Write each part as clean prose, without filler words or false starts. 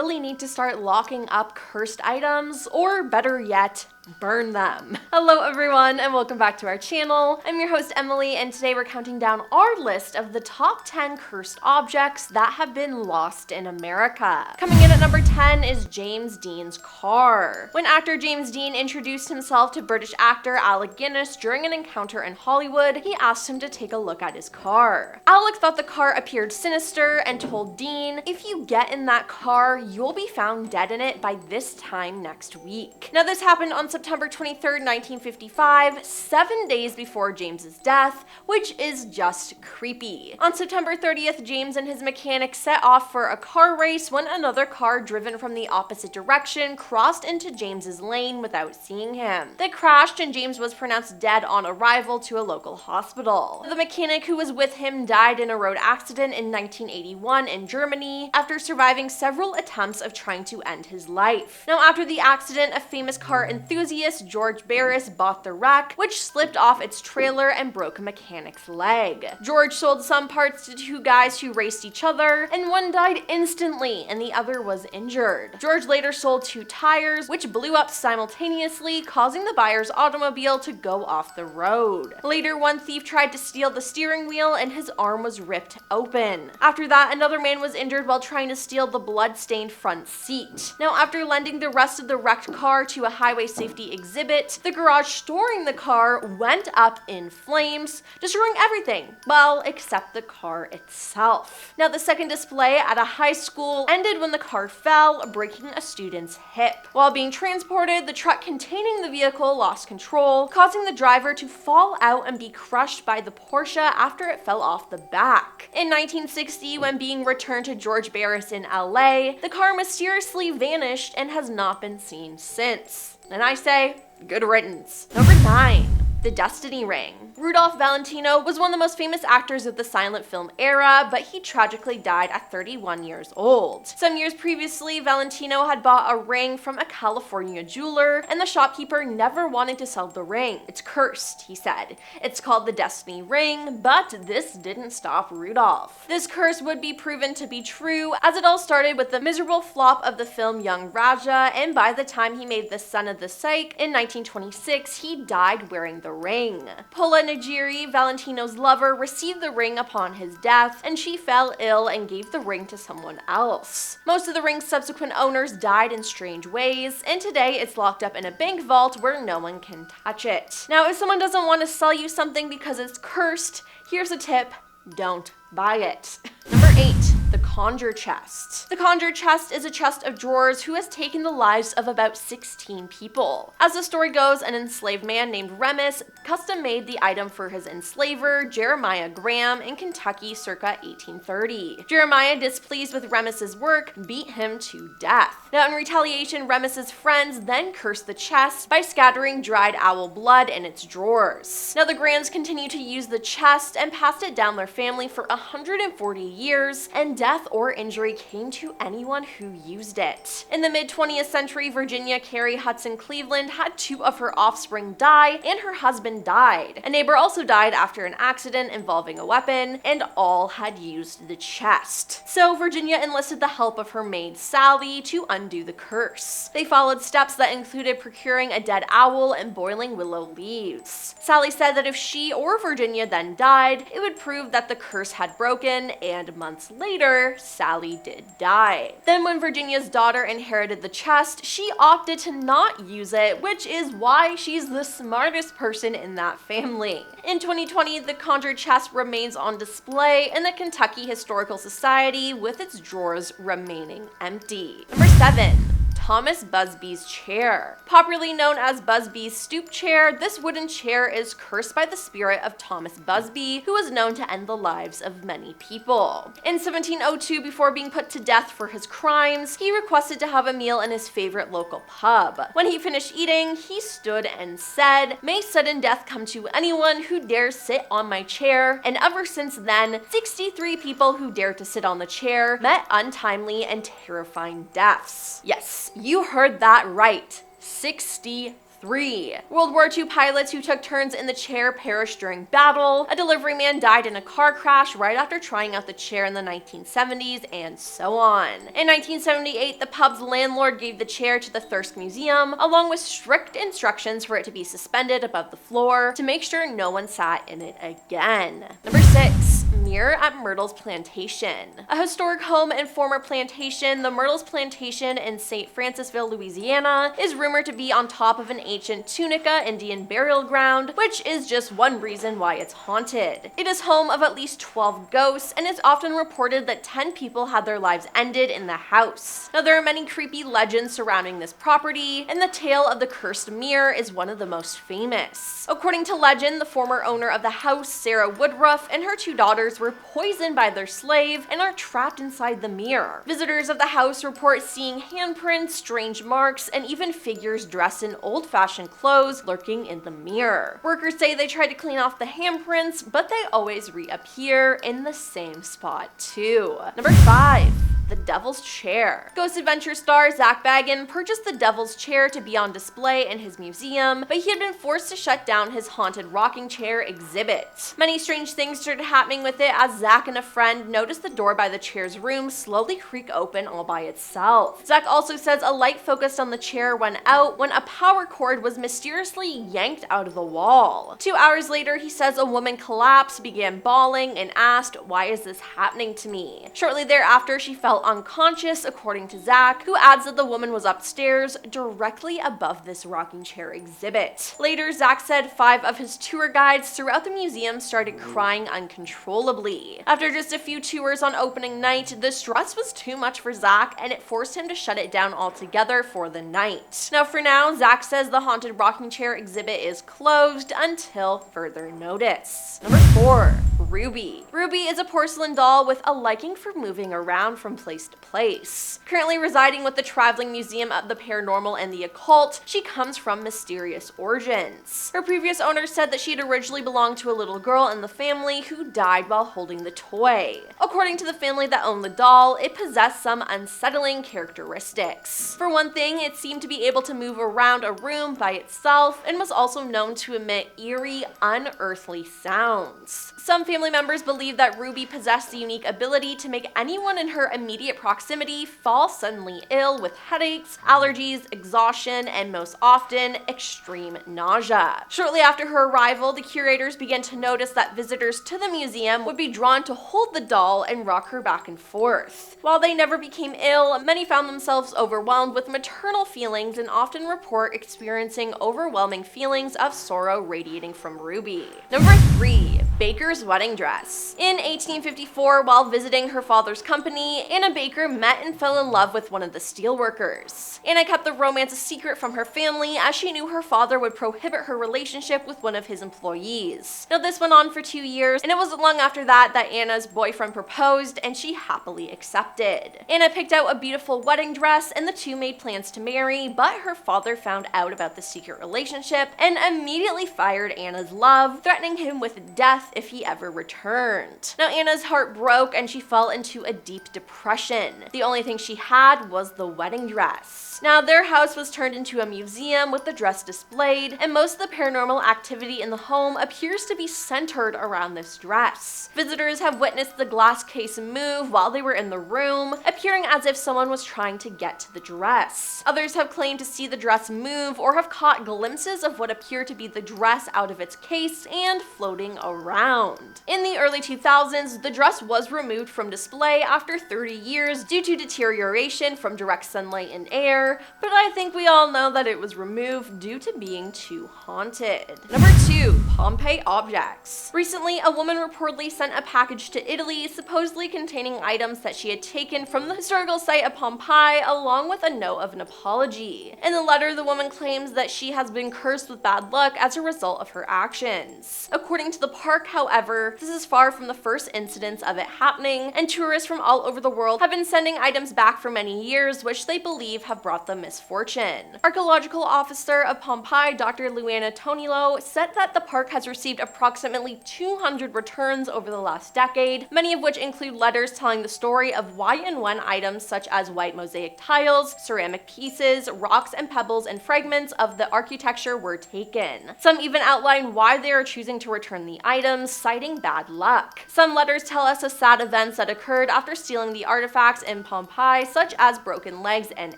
really need to start locking up cursed items, or better yet, burn them. Hello everyone, and welcome back to our channel. I'm your host Emily, and today we're counting down our list of the top 10 cursed objects that have been lost in America. Coming in at number 10 is James Dean's car. When actor James Dean introduced himself to British actor Alec Guinness during an encounter in Hollywood, he asked him to take a look at his car. Alec thought the car appeared sinister and told Dean, "If you get in that car, you'll be found dead in it by this time next week." Now this happened on September 23rd, 1955, 7 days before James's death, which is just creepy. On September 30th, James and his mechanic set off for a car race when another car driven from the opposite direction crossed into James's lane without seeing him. They crashed and James was pronounced dead on arrival to a local hospital. The mechanic who was with him died in a road accident in 1981 in Germany after surviving several attempts of trying to end his life. Now after the accident, a famous car enthusiast, George Barris, bought the wreck, which slipped off its trailer and broke a mechanic's leg. George sold some parts to two guys who raced each other, and one died instantly and the other was injured. George later sold two tires, which blew up simultaneously, causing the buyer's automobile to go off the road. Later, one thief tried to steal the steering wheel and his arm was ripped open. After that, another man was injured while trying to steal the blood-stained front seat. Now, after lending the rest of the wrecked car to a highway safety exhibit, the garage storing the car went up in flames, destroying everything, well, except the car itself. Now, the second display at a high school ended when the car fell, breaking a student's hip. While being transported, the truck containing the vehicle lost control, causing the driver to fall out and be crushed by the Porsche after it fell off the back. In 1960, when being returned to George Barris in LA, the car mysteriously vanished and has not been seen since. And I say, good riddance. Number 9. The Destiny Ring. Rudolph Valentino was one of the most famous actors of the silent film era, but he tragically died at 31 years old. Some years previously, Valentino had bought a ring from a California jeweler, and the shopkeeper never wanted to sell the ring. "It's cursed," he said. "It's called the Destiny Ring," but this didn't stop Rudolph. This curse would be proven to be true, as it all started with the miserable flop of the film Young Raja, and by the time he made The Son of the Psyche in 1926, he died wearing the ring. Pola Najiri, Valentino's lover, received the ring upon his death, and she fell ill and gave the ring to someone else. Most of the ring's subsequent owners died in strange ways, and today it's locked up in a bank vault where no one can touch it. Now, if someone doesn't want to sell you something because it's cursed, here's a tip: don't buy it. Number 8. The Conjure Chest. The Conjure Chest is a chest of drawers who has taken the lives of about 16 people. As the story goes, an enslaved man named Remus custom-made the item for his enslaver, Jeremiah Graham, in Kentucky circa 1830. Jeremiah, displeased with Remus's work, beat him to death. Now, in retaliation, Remus's friends then cursed the chest by scattering dried owl blood in its drawers. Now, the Grahams continued to use the chest and passed it down their family for 140 years, and death or injury came to anyone who used it. In the mid-20th century, Virginia Carey Hudson Cleveland had 2 of her offspring die, and her husband died. A neighbor also died after an accident involving a weapon, and all had used the chest. So Virginia enlisted the help of her maid Sally to undo the curse. They followed steps that included procuring a dead owl and boiling willow leaves. Sally said that if she or Virginia then died, it would prove that the curse had broken, and months later, Sally did die. Then when Virginia's daughter inherited the chest, she opted to not use it, which is why she's the smartest person in that family. In 2020, the Conjure Chest remains on display in the Kentucky Historical Society, with its drawers remaining empty. Number 7. Thomas Busby's chair. Popularly known as Busby's stoop chair, this wooden chair is cursed by the spirit of Thomas Busby, who was known to end the lives of many people. In 1702, before being put to death for his crimes, he requested to have a meal in his favorite local pub. When he finished eating, he stood and said, "May sudden death come to anyone who dares sit on my chair," and ever since then, 63 people who dared to sit on the chair met untimely and terrifying deaths. Yes, you heard that right. 63. 3. World War II pilots who took turns in the chair perished during battle. A delivery man died in a car crash right after trying out the chair in the 1970s, and so on. In 1978, the pub's landlord gave the chair to the Thirsk Museum, along with strict instructions for it to be suspended above the floor to make sure no one sat in it again. Number 6. Mirror at Myrtles Plantation. A historic home and former plantation, the Myrtles Plantation in St. Francisville, Louisiana, is rumored to be on top of an ancient Tunica Indian burial ground, which is just one reason why it's haunted. It is home of at least 12 ghosts, and it's often reported that 10 people had their lives ended in the house. Now, there are many creepy legends surrounding this property, and the tale of the cursed mirror is one of the most famous. According to legend, the former owner of the house, Sarah Woodruff, and her 2 daughters were poisoned by their slave and are trapped inside the mirror. Visitors of the house report seeing handprints, strange marks, and even figures dressed in old-fashioned clothes lurking in the mirror. Workers say they try to clean off the handprints, but they always reappear in the same spot too. Number 5. The Devil's Chair. Ghost Adventure star Zach Bagans purchased the Devil's Chair to be on display in his museum, but he had been forced to shut down his haunted rocking chair exhibit. Many strange things started happening with it as Zach and a friend noticed the door by the chair's room slowly creak open all by itself. Zach also says a light focused on the chair went out when a power cord was mysteriously yanked out of the wall. 2 hours later, he says a woman collapsed, began bawling, and asked, "Why is this happening to me?" Shortly thereafter, she fell unconscious, according to Zach, who adds that the woman was upstairs directly above this rocking chair exhibit. Later, Zach said 5 of his tour guides throughout the museum started crying uncontrollably. After just a few tours on opening night, the stress was too much for Zach, and it forced him to shut it down altogether for the night. Now, for now, Zach says the haunted rocking chair exhibit is closed until further notice. Number 4. Ruby. Ruby is a porcelain doll with a liking for moving around from place to place. Currently residing with the Traveling Museum of the Paranormal and the Occult, she comes from mysterious origins. Her previous owner said that she had originally belonged to a little girl in the family who died while holding the toy. According to the family that owned the doll, it possessed some unsettling characteristics. For one thing, it seemed to be able to move around a room by itself and was also known to emit eerie, unearthly sounds. Some family members believe that Ruby possessed the unique ability to make anyone in her immediate proximity fall suddenly ill with headaches, allergies, exhaustion, and most often, extreme nausea. Shortly after her arrival, the curators began to notice that visitors to the museum would be drawn to hold the doll and rock her back and forth. While they never became ill, many found themselves overwhelmed with maternal feelings and often report experiencing overwhelming feelings of sorrow radiating from Ruby. Number 3. Baker's wedding dress. In 1854, while visiting her father's company, Anna Baker met and fell in love with one of the steelworkers. Anna kept the romance a secret from her family as she knew her father would prohibit her relationship with one of his employees. Now, this went on for 2 years, and it wasn't long after that that Anna's boyfriend proposed, and she happily accepted. Anna picked out a beautiful wedding dress, and the two made plans to marry, but her father found out about the secret relationship and immediately fired Anna's love, threatening him with death if he ever returned. Now, Anna's heart broke and she fell into a deep depression. The only thing she had was the wedding dress. Now, their house was turned into a museum with the dress displayed, and most of the paranormal activity in the home appears to be centered around this dress. Visitors have witnessed the glass case move while they were in the room, appearing as if someone was trying to get to the dress. Others have claimed to see the dress move or have caught glimpses of what appear to be the dress out of its case and floating around. In the early 2000s, the dress was removed from display after 30 years due to deterioration from direct sunlight and air, but I think we all know that it was removed due to being too haunted. Number 2. Pompeii objects. Recently, a woman reportedly sent a package to Italy supposedly containing items that she had taken from the historical site of Pompeii, along with a note of an apology. In the letter, the woman claims that she has been cursed with bad luck as a result of her actions. According to the park, however, this is far from the first incidents of it happening, and tourists from all over the world have been sending items back for many years, which they believe have brought them misfortune. Archaeological officer of Pompeii, Dr. Luana Tonilo, said that the park network has received approximately 200 returns over the last decade, many of which include letters telling the story of why and when items such as white mosaic tiles, ceramic pieces, rocks and pebbles, and fragments of the architecture were taken. Some even outline why they are choosing to return the items, citing bad luck. Some letters tell us of sad events that occurred after stealing the artifacts in Pompeii, such as broken legs and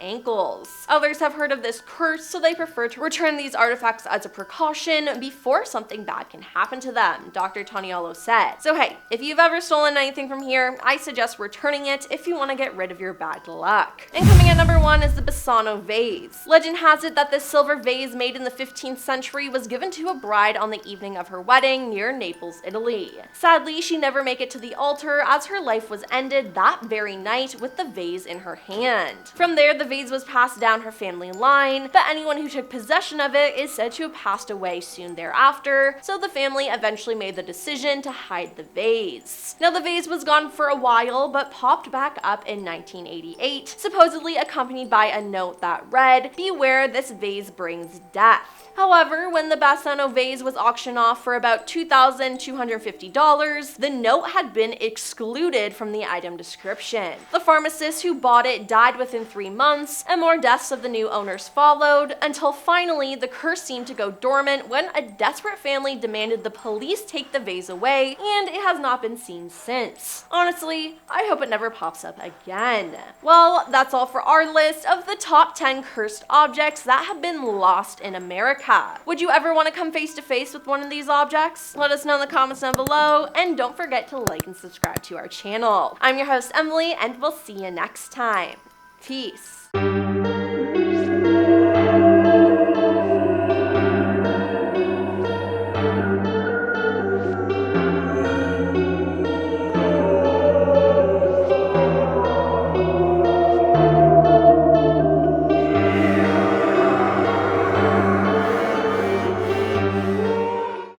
ankles. Others have heard of this curse, so they prefer to return these artifacts as a precaution before something bad can happen to them, Dr. Taniolo said. So hey, if you've ever stolen anything from here, I suggest returning it if you want to get rid of your bad luck. And coming at number 1 is the Basano Vase. Legend has it that this silver vase made in the 15th century was given to a bride on the evening of her wedding near Naples, Italy. Sadly, she never made it to the altar as her life was ended that very night with the vase in her hand. From there, the vase was passed down her family line, but anyone who took possession of it is said to have passed away soon thereafter, so the family eventually made the decision to hide the vase. Now, the vase was gone for a while, but popped back up in 1988, supposedly accompanied by a note that read, "Beware, this vase brings death." However, when the Basano vase was auctioned off for about $2,250, the note had been excluded from the item description. The pharmacist who bought it died within 3 months, and more deaths of the new owners followed, until finally the curse seemed to go dormant when a desperate family demanded the police take the vase away, and it has not been seen since. Honestly, I hope it never pops up again. Well, that's all for our list of the top 10 cursed objects that have been lost in America. Would you ever want to come face to face with one of these objects? Let us know in the comments down below, and don't forget to like and subscribe to our channel. I'm your host, Emily, and we'll see you next time. Peace.